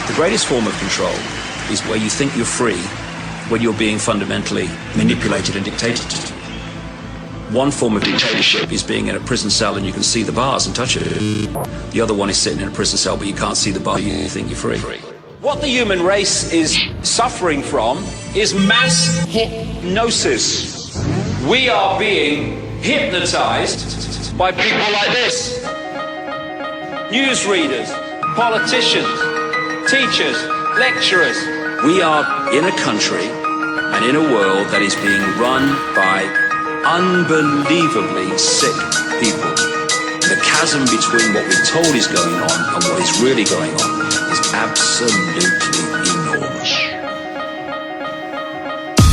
The greatest form of control is where you think you're free when you're being fundamentally manipulated and dictated to. One form of dictatorship is being in a prison cell and you can see the bars and touch it. The other one is sitting in a prison cell but you can't see the bar, you think you're free. What the human race is suffering from is mass hypnosis. We are being hypnotized by people like this. Newsreaders, politicians, teachers, lecturers. We are in a country and in a world that is being run by unbelievably sick people. The chasm between what we're told is going on and what is really going on is absolutely enormous.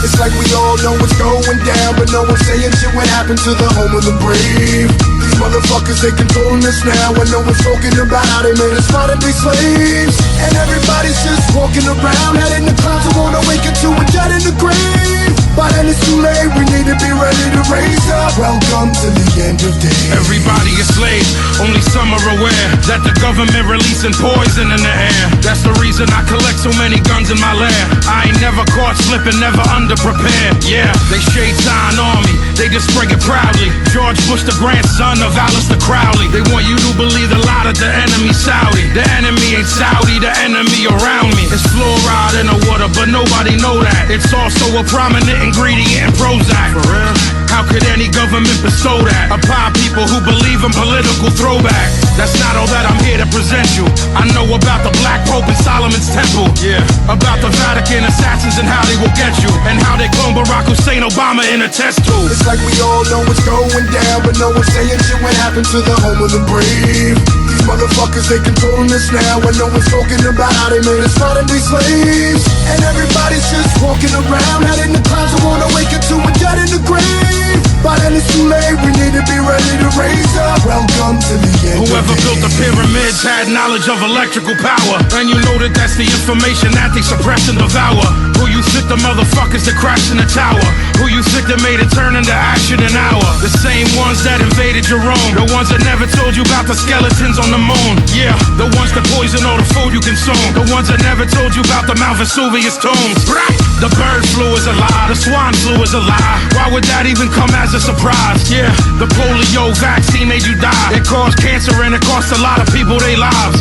It's like we all know what's going down, but no one's saying shit. What happened to the home of the brave? These motherfuckers, they controlling us now, and no one's talking about how they made us fight and be slaves. And everybody's just walking around, head in the clouds, who wanna wake up to a dead in the grave. By then it's too late, we need to be ready to raise up. Welcome to the end of days. Everybody is slaves, only some are aware that the government releasing poison in the air. That's the reason I collect so many guns in my lair. I ain't never caught slipping, never underprepared. Yeah, they shade sign on me, they just spray it proudly. George Bush, the grandson of Aleister Crowley. They want you to believe the lie that the enemy's Saudi. The enemy ain't Saudi, the enemy around me. It's fluoride in the water, but nobody know that. It's also a prominent ingredient in Prozac. For real? How could any government bestow that upon people who believe in political throwback? That's not all that I'm here to present you. I know about the Black Pope and Solomon's Temple. Yeah, about the Vatican assassins and how they will get you, and how they clone Barack Hussein Obama in a test tube. It's like we all know what's going down, but no one's saying shit. What happened to the home of the brave? These motherfuckers, they controlling us now, and no one's talking about how they made us fight and be slaves. And everybody's just walking around, head in the clouds, who wanna wake up to a dead in the grave. By then it's too late, we need to be ready to raise up. Welcome to the end. Whoever built the pyramids had knowledge of electrical power, and you know that that's the information that they suppress and devour. Who you think the motherfuckers that crashed in the tower? Who you think that made it turn into ash in an hour? The same ones that invaded your own, the ones that never told you about the skeletons on the moon. Yeah, the ones that poison all the food you consume, the ones that never told you about the Mount Vesuvius tombs. The bird flu is a lie, the swine flu is a lie. Why would that even come as a surprise? Yeah, the polio vaccine made you die. It caused cancer and it cost a lot of people their lives.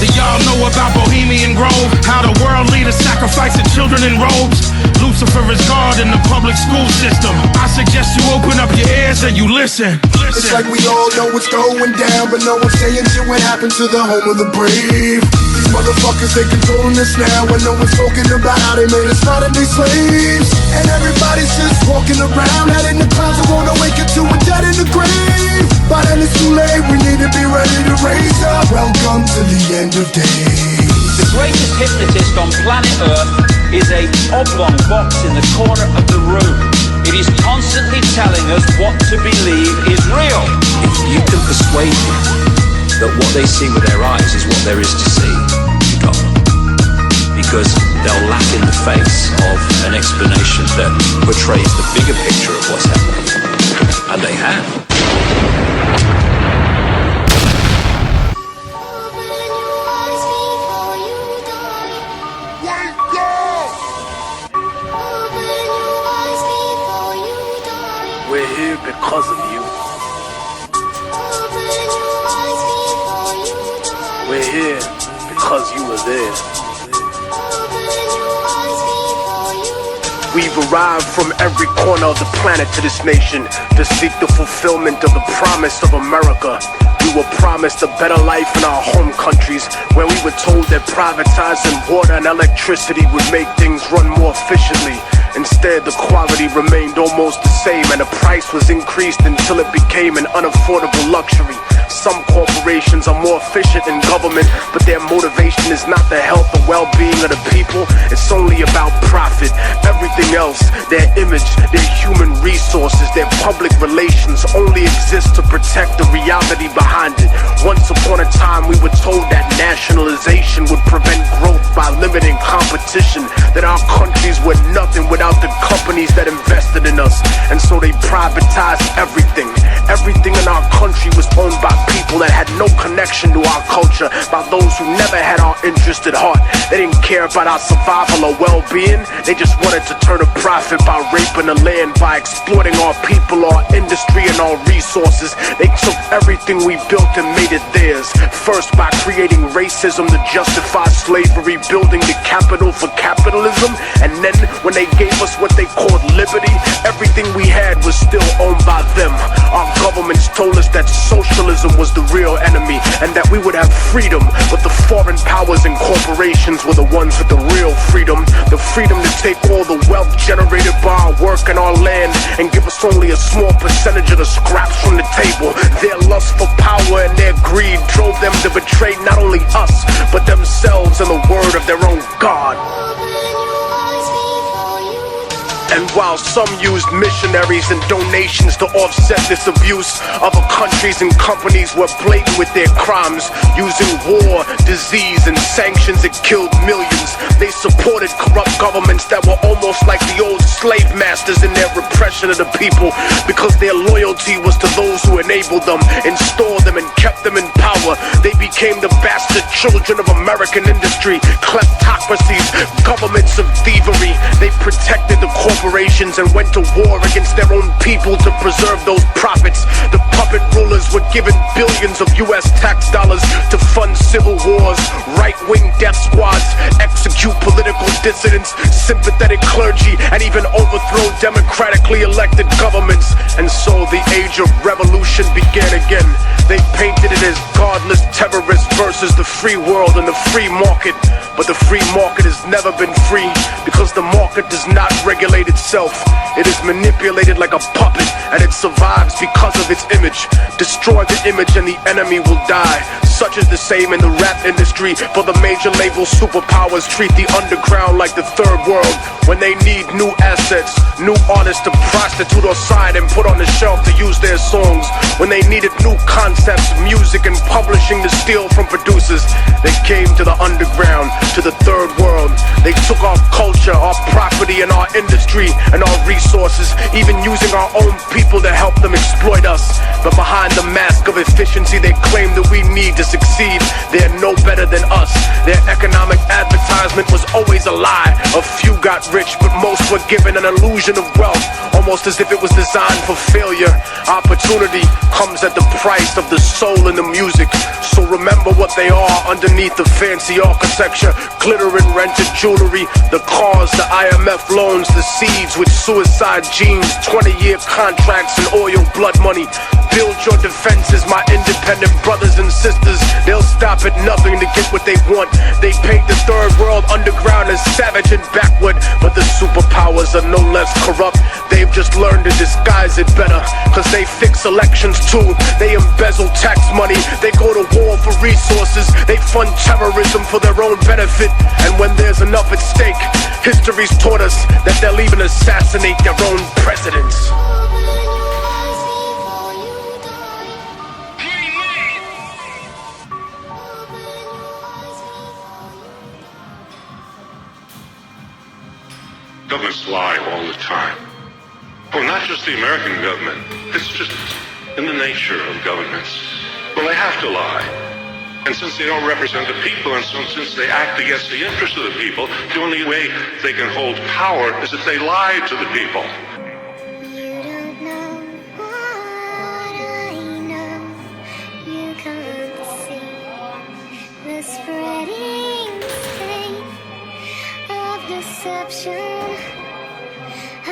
Do y'all know about Bohemian Grove? How the world leaders sacrificing children in robes? Lucifer is God in the public school system. I suggest you open up your ears and you listen. It's like we all know what's going down, but no one's saying shit. What happened to the home of the brave? These motherfuckers, they controlling us now, and no one's talking about how they made us fight and be slaves. And everybody's just walking around, head in the clouds, who wanna wake up to a dead in the grave. By then it's too late, we need to be ready to raise up. Welcome to the end of days. The greatest hypnotist on planet Earth is a oblong box in the corner of the room. It is constantly telling us what to believe is real. If you can persuade them that what they see with their eyes is what there is to see, you got them. Because they'll laugh in the face of an explanation that portrays the bigger picture of what's happening. And they have. We're here because of you. We're here because you were there. We've arrived from every corner of the planet to this nation to seek the fulfillment of the promise of America. We were promised a better life in our home countries, where we were told that privatizing water and electricity would make things run more efficiently. Instead, the quality remained almost the same, and the price was increased until it became an unaffordable luxury. Some corporations are more efficient in government, but their motivation is not the health or well-being of the people. It's only about profit. Everything else, their image, their human resources, their public relations only exist to protect the reality behind it. Once upon a time, we were told that nationalization would prevent growth by limiting competition, that our countries were nothing without the companies that invested in us. And so they privatized everything. Everything in our country was owned by people people that had no connection to our culture, by those who never had our interest at heart. They didn't care about our survival or well-being. They just wanted to turn a profit by raping the land, by exploiting our people, our industry, and our resources. They took everything we built and made it theirs. First by creating racism to justify slavery, building the capital for capitalism, and then when they gave us what they called liberty, everything we had was still owned by them. Our governments told us that socialism was the real enemy and that we would have freedom, but the foreign powers and corporations were the ones with the real freedom. The freedom to take all the wealth generated by our work and our land and give us only a small percentage of the scraps from the table. Their lust for power and their greed drove them to betray not only us, but themselves and the word of their own God. And while some used missionaries and donations to offset this abuse, other countries and companies were blatant with their crimes, using war, disease, and sanctions that killed millions. They supported corrupt governments that were almost like the old slave masters in their repression of the people, because their loyalty was to those who enabled them, installed them, and kept them in power. They became the bastard children of American industry, kleptocracies, governments of thievery. They protected the corporations and went to war against their own people to preserve those profits. The puppet rulers were given billions of US tax dollars to fund civil wars, right-wing death squads, execute political dissidents, sympathetic clergy, and even overthrow democratically elected governments. And so the age of revolution began again. They painted it as godless terrorists versus the free world and the free market. But the free market has never been free, because the market does not regulate itself. It is manipulated like a puppet, and it survives because of its image. Destroy the image and the enemy will die. Such is the same in the rap industry, for the major label superpowers treat the underground like the third world. When they need new assets, new artists to prostitute or sign and put on the shelf to use their songs. When they needed new concepts, music, and publishing to steal from producers, they came to the underground, to the third world. They took our culture, our property, and our industry, and our resources, even using our own people to help them exploit us. But behind the mask of efficiency they claim that we need to succeed, they're no better than us. Their economic advertisement was always a lie. A few got rich, but most were given an illusion of wealth, almost as if it was designed for failure. Opportunity comes at the price of the soul in the music. So remember what they are underneath the fancy architecture. Glitter and rented jewelry, the cars, the IMF loans, the seeds with suicide genes, 20-year contracts and oil blood money. Build your defenses, my independent brothers and sisters. They'll stop at nothing to get what they want. They paint the third world underground as savage and backward, but the superpowers are no less corrupt. They've just learned to disguise it better, cause they fix elections too. They embezzle tax money, they go to war for resources, they fund terrorism for their own benefit. And when there's enough at stake, history's taught us that they'll even assassinate their own presidents. Governments lie all the time. Well, not just the American government. It's just in the nature of governments. Well, they have to lie. And since they don't represent the people, and since they act against the interests of the people, the only way they can hold power is if they lie to the people. You don't know what I know. You can't see the spreading stain of deception. I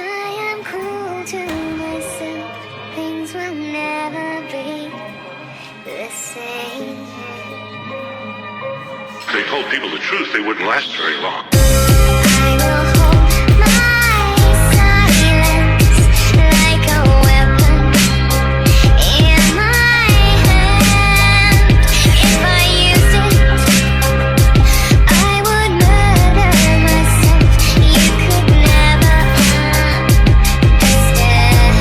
am cruel to myself. Things will never be the same. If they told people the truth, they wouldn't last very long. I will hold my silence like a weapon in my hand. If I used it, I would murder myself. You could never understand.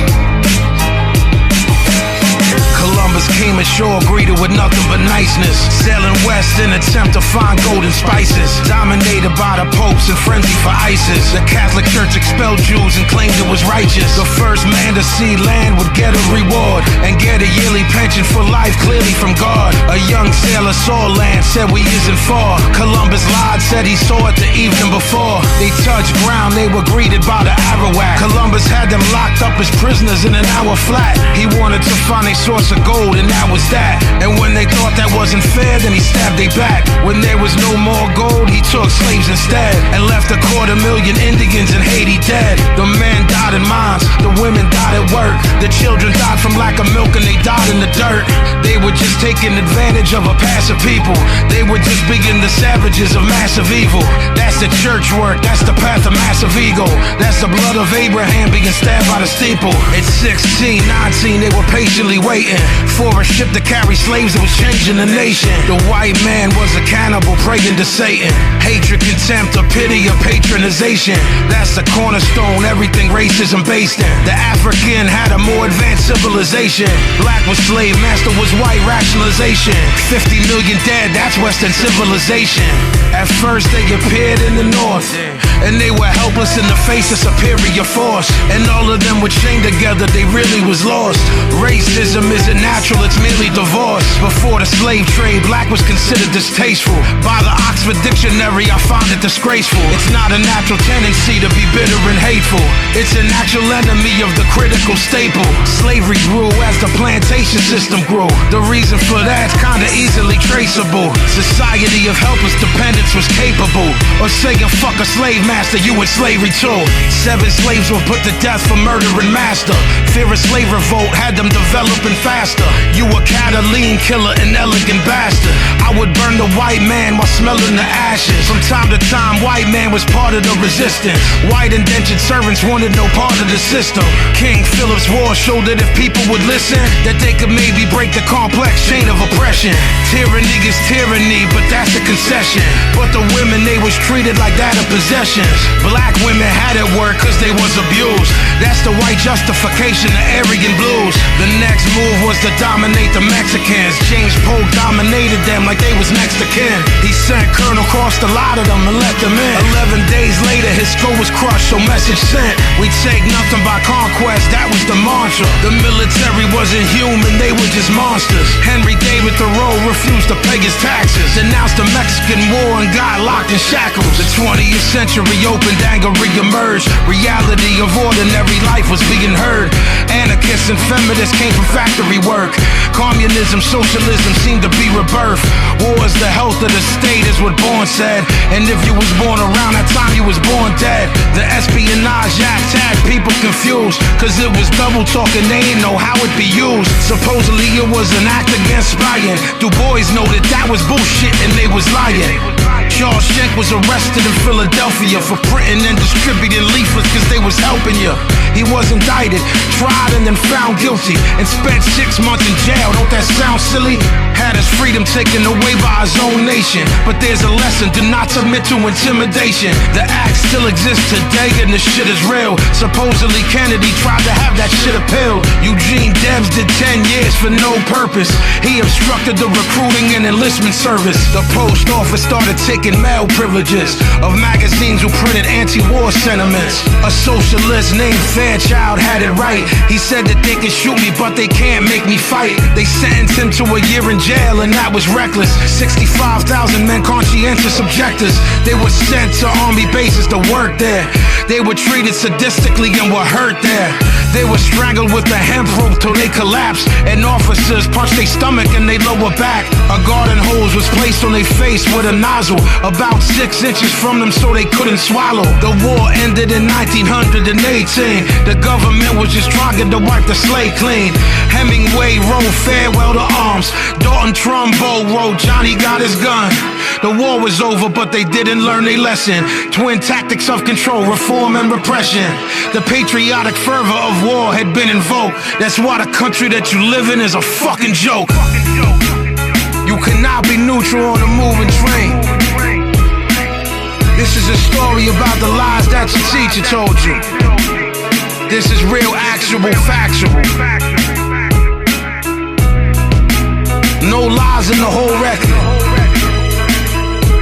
Columbus came ashore, greeted with nothing but niceness. Sailing west in attempt to find golden spices. Dominated by the popes and frenzy for ISIS. The Catholic Church expelled Jews and claimed it was righteous. The first man to see land would get a reward and get a yearly pension for life, clearly from God. A young sailor saw land, said we isn't far. Columbus lied, said he saw it the evening before. They touched ground, they were greeted by the Arawak. Columbus had them locked up as prisoners in an hour flat. He wanted to find a source of gold, and that was that. And when they thought that wasn't fair, then he stabbed they back. When there was no more gold, he took slaves instead and left 250,000 Indians in Haiti dead. The men died in mines, the women died at work. The children died from lack of milk and they died in the dirt. They were just taking advantage of a passive people. They were just being the savages of massive evil. That's the church work, that's the path of massive ego. That's the blood of Abraham being stabbed by the steeple. At 16, 19, they were patiently waiting for a ship to carry slaves that was changing the nation. The white man was a cannibal praying to Satan. Hatred, contempt, or pity, or patronization. That's the cornerstone, everything racism based in. The African had a more advanced civilization. Black was slave, master was white rationalization. 50 million dead, that's Western civilization. At first they appeared in the north, and they were helpless in the face of superior force. And all of them were chained together, they really was lost. Racism isn't natural, it's merely divorce. Before the slave trade, black was considered distasteful. By the Oxford Dictionary, I found it disgraceful. It's not a natural tendency to be bitter and hateful. It's a natural enemy of the critical staple. Slavery grew as the plantation system grew. The reason for that's kinda easily traceable. Society of helpless dependence was capable of saying fuck a slave master, you in slavery too. 7 slaves were put to death for murdering master. Fear of slave revolt had them developing faster. You a Catalan killer, an elegant bastard. I would burn the white man while smelling the ashes. From time to time, white man was part of the resistance. White indentured servants wanted no part of the system. King Philip's War showed that if people would listen, that they could maybe break the complex chain of oppression. Tyranny is tyranny, but that's a concession. But the women, they was treated like that of possessions. Black women had it work cause they was abused. That's the white justification of Aryan blues. The next move was to dominate the Mexicans. James Polk dominated them like they was next to kin. He sent Colonel Cross to lie to them and let them in. 11 days later his skull was crushed, so message sent. We take nothing by conquest, that was the mantra. The military wasn't human, they were just monsters. Henry David Thoreau refused to pay his taxes, denounced the Mexican War and got locked in shackles. The 20th century opened, anger re-emerged. Reality of ordinary life was being heard. Anarchists and feminists came from factory work. Communism, socialism seemed to be rebirth. War is the health of the state is what Bourne said. And if you was born around that time, you was born dead. The Espionage Act had people confused, cause it was double talking, they didn't know how it be used. Supposedly it was an act against spying. Du Bois noted that was bullshit and they was lying. Charles Schenck was arrested in Philadelphia for printing and distributing leaflets cause they was helping you. He was indicted, tried and then found guilty, and spent 6 months in jail. Don't that sound silly? Had his freedom taken away by his own nation. But there's a lesson, do not submit to intimidation. The act still exists today and the shit is real. Supposedly Kennedy tried to have that shit appealed. Eugene Debs did 10 years for no purpose. He obstructed the recruiting and enlistment service. The post office started taking mail privileges of magazines who printed anti-war sentiments. A socialist named Fairchild had it right. He said that they can shoot me but they can't make me fight. They sentenced him to a year in jail and that was reckless. 65,000 men, conscientious objectors. They were sent to army bases to work there. They were treated sadistically and were hurt there. They were strangled with a hemp rope till they collapsed, and officers punched their stomach and their lower back. A garden hose was placed on their face with a nozzle about 6 inches from them so they couldn't swallow. The war ended in 1918. The government was just trying to wipe the slate clean. Hemingway wrote Farewell to Arms. Dalton Trumbo wrote Johnny Got His Gun. The war was over but they didn't learn their lesson. Twin tactics of control, reform and repression. The patriotic fervor of war had been invoked. That's why the country that you live in is a fucking joke. You cannot be neutral on a moving train. This is a story about the lies that your teacher told you. This is real, actual, factual. No lies in the whole record.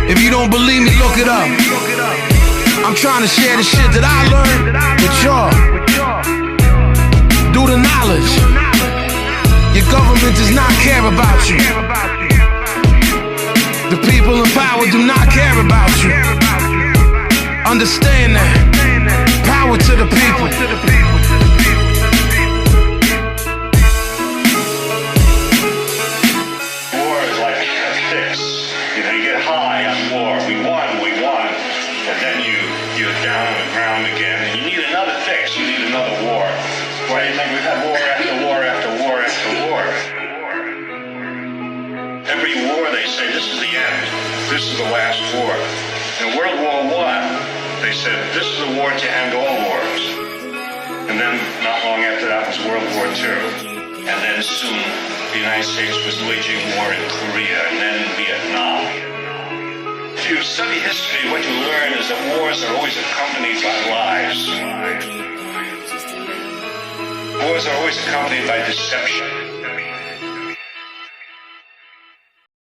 If you don't believe me, look it up. I'm trying to share the shit that I learned with y'all. Do the knowledge. Your government does not care about you. The people in power do not care about you. Understand that. Power to the people. War is like this. You know, you get high on war. We won. And then you're down on the ground again. And you need another fix. You need another war. Why do you think we've had war after war after war after war? Every war they say, this is the end. This is the last war. In World War I, they said, this is a war to end all wars. And then not long after that was World War II. And then soon the United States was waging war in Korea and then in Vietnam. If you study history, what you learn is that wars are always accompanied by lies. Wars are always accompanied by deception.